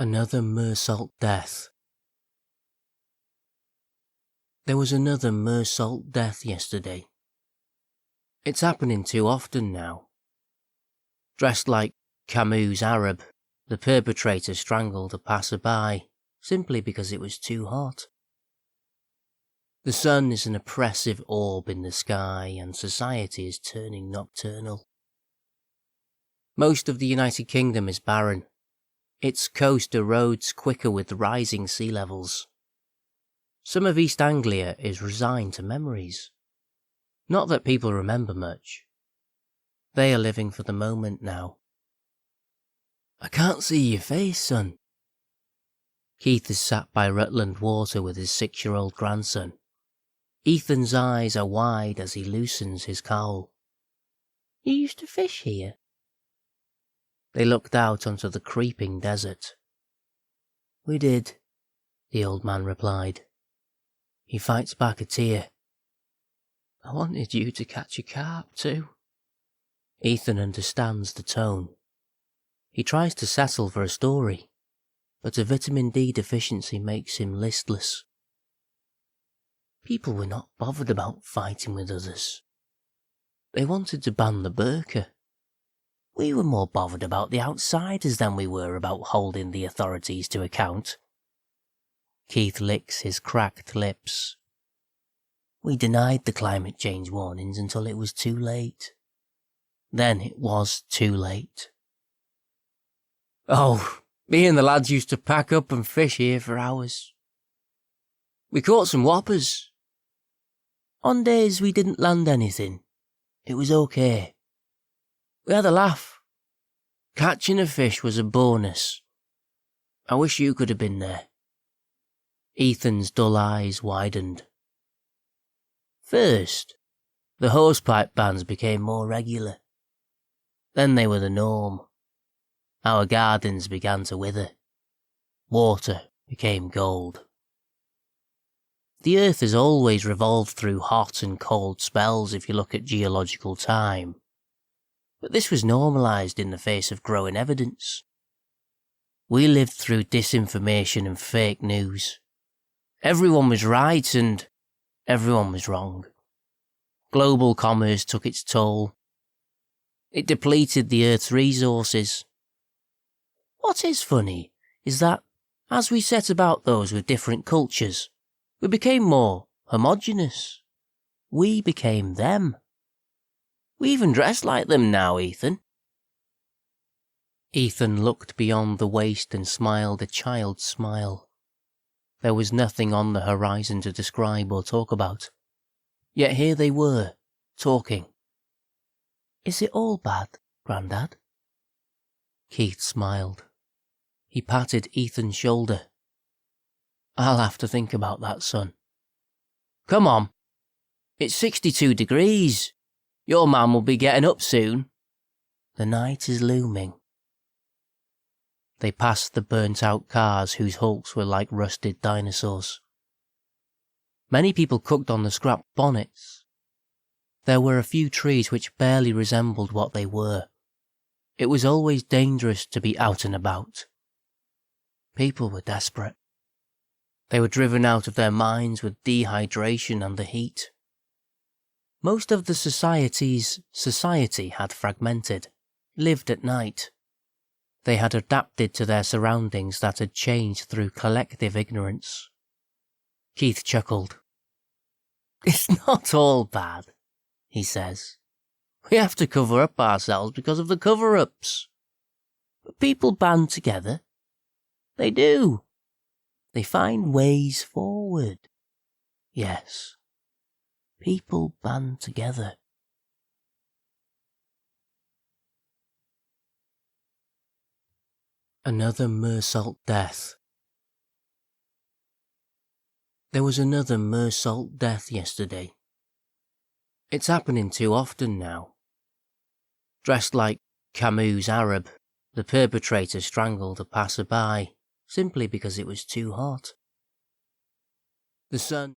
Another Meursault death. There was another Meursault death yesterday. It's happening too often now. Dressed like Camus' Arab, the perpetrator strangled a passer-by simply because it was too hot. The sun is an oppressive orb in the sky and society is turning nocturnal. Most of the United Kingdom is barren. Its coast erodes quicker with rising sea levels. Some of East Anglia is resigned to memories. Not that people remember much. They are living for the moment now. I can't see your face, son. Keith is sat by Rutland Water with his 6-year-old grandson. Ethan's eyes are wide as he loosens his cowl. You used to fish here? They looked out onto the creeping desert. We did, the old man replied. He fights back a tear. I wanted you to catch a carp too. Ethan understands the tone. He tries to settle for a story, but a vitamin D deficiency makes him listless. People were not bothered about fighting with others. They wanted to ban the burqa. We were more bothered about the outsiders than we were about holding the authorities to account. Keith licks his cracked lips. We denied the climate change warnings until it was too late. Then it was too late. Oh, me and the lads used to pack up and fish here for hours. We caught some whoppers. On days we didn't land anything, it was okay. We had a laugh. Catching a fish was a bonus. I wish you could have been there. Ethan's dull eyes widened. First, the hosepipe bans became more regular. Then they were the norm. Our gardens began to wither. Water became gold. The earth has always revolved through hot and cold spells if you look at geological time. But this was normalised in the face of growing evidence. We lived through disinformation and fake news. Everyone was right and everyone was wrong. Global commerce took its toll. It depleted the Earth's resources. What is funny is that, as we set about those with different cultures, we became more homogeneous. We became them. We even dress like them now, Ethan. Ethan looked beyond the waist and smiled a child's smile. There was nothing on the horizon to describe or talk about. Yet here they were, talking. Is it all bad, Grandad? Keith smiled. He patted Ethan's shoulder. I'll have to think about that, son. Come on. It's 62 degrees. Your man will be getting up soon. The night is looming. They passed the burnt-out cars whose hulks were like rusted dinosaurs. Many people cooked on the scrap bonnets. There were a few trees which barely resembled what they were. It was always dangerous to be out and about. People were desperate. They were driven out of their minds with dehydration and the heat. Most of the society had fragmented, lived at night. They had adapted to their surroundings that had changed through collective ignorance. Keith chuckled. It's not all bad, he says. We have to cover up ourselves because of the cover-ups. But people band together. They do. They find ways forward. Yes. People band together. Another Meursault death. There was another Meursault death yesterday. It's happening too often now. Dressed like Camus' Arab, the perpetrator strangled a passer-by simply because it was too hot. The sun